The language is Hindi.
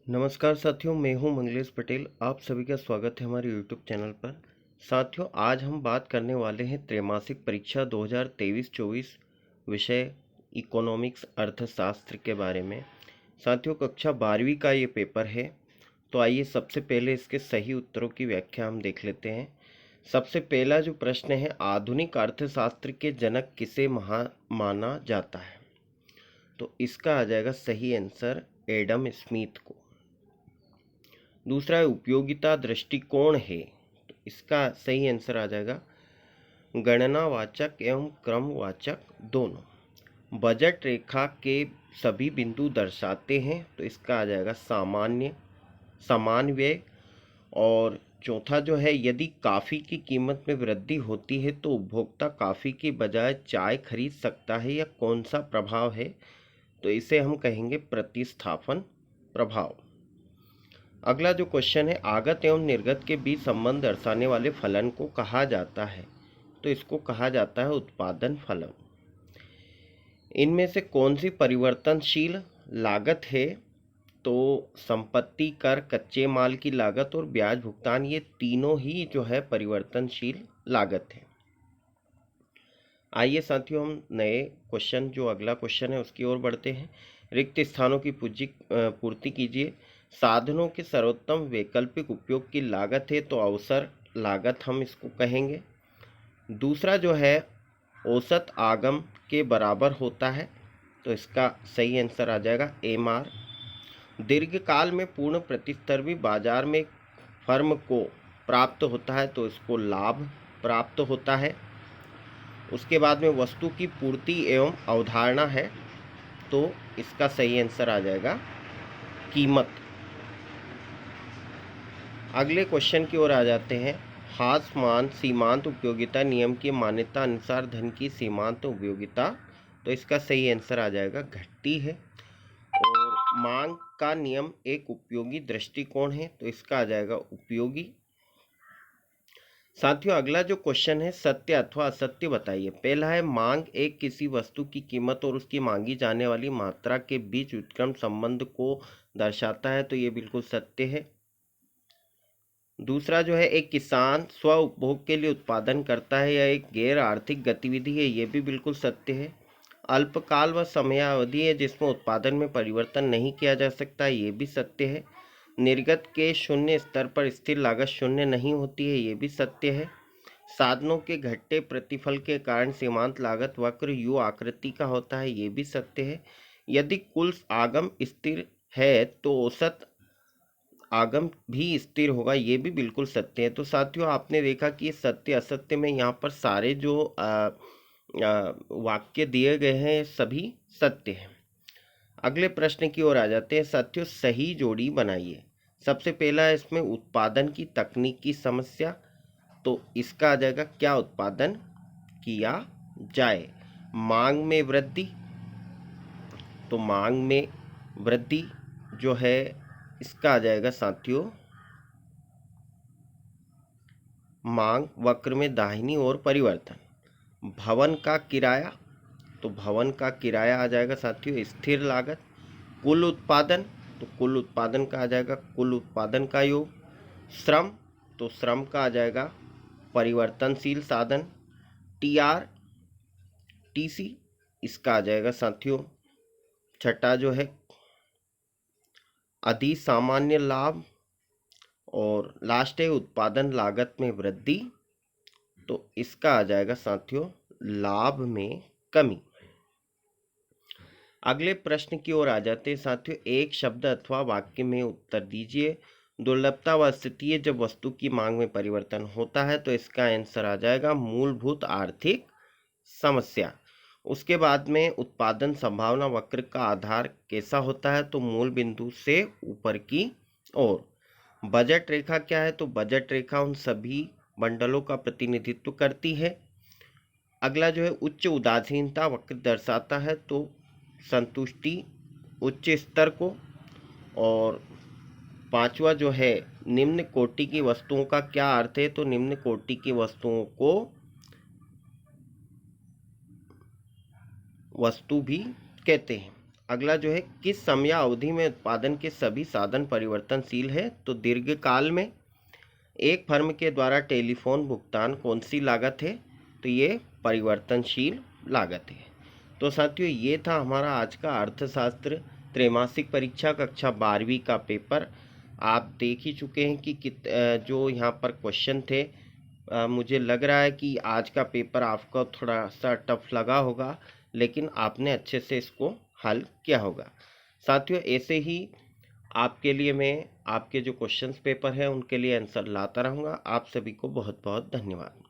नमस्कार साथियों, मैं हूं मंगलेश पटेल। आप सभी का स्वागत है हमारे यूट्यूब चैनल पर। साथियों, आज हम बात करने वाले हैं त्रैमासिक परीक्षा 2023-24 विषय इकोनॉमिक्स अर्थशास्त्र के बारे में। साथियों, कक्षा 12वीं का ये पेपर है। तो आइए सबसे पहले इसके सही उत्तरों की व्याख्या हम देख लेते हैं। सबसे पहला जो प्रश्न है, आधुनिक अर्थशास्त्र के जनक किसे माना जाता है? तो इसका आ जाएगा सही आंसर एडम स्मिथ को। दूसरा है उपयोगिता दृष्टिकोण है, तो इसका सही आंसर आ जाएगा गणनावाचक एवं क्रमवाचक दोनों। बजट रेखा के सभी बिंदु दर्शाते हैं, तो इसका आ जाएगा सामान्य समान व्यय। और चौथा जो है, यदि कॉफ़ी की कीमत में वृद्धि होती है तो उपभोक्ता कॉफ़ी की बजाय चाय खरीद सकता है, या कौन सा प्रभाव है? तो इसे हम कहेंगे प्रतिस्थापन प्रभाव। अगला जो क्वेश्चन है, आगत एवं निर्गत के बीच संबंध दर्शाने वाले फलन को कहा जाता है? तो इसको कहा जाता है उत्पादन फलन। इनमें से कौन सी परिवर्तनशील लागत है? तो संपत्ति कर, कच्चे माल की लागत और ब्याज भुगतान, ये तीनों ही जो है परिवर्तनशील लागत है। आइए साथियों, हम नए क्वेश्चन, जो अगला क्वेश्चन है उसकी ओर बढ़ते हैं। रिक्त स्थानों की पूर्ति कीजिए। साधनों के सर्वोत्तम वैकल्पिक उपयोग की लागत है, तो अवसर लागत हम इसको कहेंगे। दूसरा जो है, औसत आगम के बराबर होता है, तो इसका सही आंसर आ जाएगा MR। दीर्घकाल में पूर्ण प्रतिस्पर्धी बाजार में फर्म को प्राप्त होता है, तो इसको लाभ प्राप्त होता है। उसके बाद में वस्तु की पूर्ति एवं अवधारणा है, तो इसका सही आंसर आ जाएगा कीमत। अगले क्वेश्चन की ओर आ जाते हैं। हासमान सीमांत उपयोगिता नियम की मान्यता अनुसार धन की सीमांत उपयोगिता, तो इसका सही आंसर आ जाएगा घटती है। और मांग का नियम एक उपयोगी दृष्टिकोण है, तो इसका आ जाएगा उपयोगी। साथियों, अगला जो क्वेश्चन है, सत्य अथवा असत्य बताइए। पहला है, मांग एक किसी वस्तु की कीमत और उसकी मांगी जाने वाली मात्रा के बीच व्युत्क्रम संबंध को दर्शाता है, तो ये बिल्कुल सत्य है। दूसरा जो है, एक किसान स्व उपभोग के लिए उत्पादन करता है या एक गैर आर्थिक गतिविधि है, ये भी बिल्कुल सत्य है। अल्पकाल व समयावधि है जिसमें उत्पादन में परिवर्तन नहीं किया जा सकता, ये भी सत्य है। निर्गत के शून्य स्तर पर स्थिर लागत शून्य नहीं होती है, ये भी सत्य है। साधनों के घटते प्रतिफल के कारण सीमांत लागत वक्र यू आकृति का होता है, ये भी सत्य है। यदि कुल आगम स्थिर है तो औसत आगम भी स्थिर होगा, ये भी बिल्कुल सत्य है। तो साथियों, आपने देखा कि सत्य असत्य में यहाँ पर सारे जो वाक्य दिए गए हैं सभी सत्य हैं। अगले प्रश्न की ओर आ जाते हैं। साथियों, सही जोड़ी बनाइए। सबसे पहला है इसमें उत्पादन की तकनीक की समस्या, तो इसका आ जाएगा क्या उत्पादन किया जाए? मांग में वृद्धि, तो मांग में वृद्धि जो है इसका आ जाएगा साथियों मांग वक्र में दाहिनी ओर परिवर्तन। भवन का किराया, तो भवन का किराया आ जाएगा साथियों स्थिर लागत। कुल उत्पादन, तो कुल उत्पादन का आ जाएगा कुल उत्पादन का योग। श्रम, तो श्रम का आ जाएगा परिवर्तनशील साधन। TC, इसका आ जाएगा साथियों छठा जो है अधि सामान्य लाभ। और लास्ट है उत्पादन लागत में वृद्धि, तो इसका आ जाएगा साथियों लाभ में कमी। अगले प्रश्न की ओर आ जाते हैं साथियों। एक शब्द अथवा वाक्य में उत्तर दीजिए। दुर्लभता वह स्थिति है जब वस्तु की मांग में परिवर्तन होता है, तो इसका आंसर आ जाएगा मूलभूत आर्थिक समस्या। उसके बाद में उत्पादन संभावना वक्र का आधार कैसा होता है? तो मूल बिंदु से ऊपर की ओर। बजट रेखा क्या है? तो बजट रेखा उन सभी बंडलों का प्रतिनिधित्व करती है। अगला जो है उच्च उदासीनता वक्र दर्शाता है, तो संतुष्टि उच्च स्तर को। और पांचवा जो है निम्न कोटि की वस्तुओं का क्या अर्थ है? तो निम्न कोटि की वस्तुओं को वस्तु भी कहते हैं। अगला जो है, किस समय अवधि में उत्पादन के सभी साधन परिवर्तनशील है? तो दीर्घकाल में। एक फर्म के द्वारा टेलीफोन भुगतान कौन सी लागत है? तो ये परिवर्तनशील लागत है। तो साथियों, ये था हमारा आज का अर्थशास्त्र त्रैमासिक परीक्षा कक्षा 12वीं का पेपर। आप देख ही चुके हैं कि जो यहाँ पर क्वेश्चन थे, मुझे लग रहा है कि आज का पेपर आपको थोड़ा सा टफ लगा होगा, लेकिन आपने अच्छे से इसको हल किया होगा। साथियों, ऐसे ही आपके लिए मैं आपके जो क्वेश्चंस पेपर है उनके लिए आंसर लाता रहूँगा। आप सभी को बहुत बहुत धन्यवाद।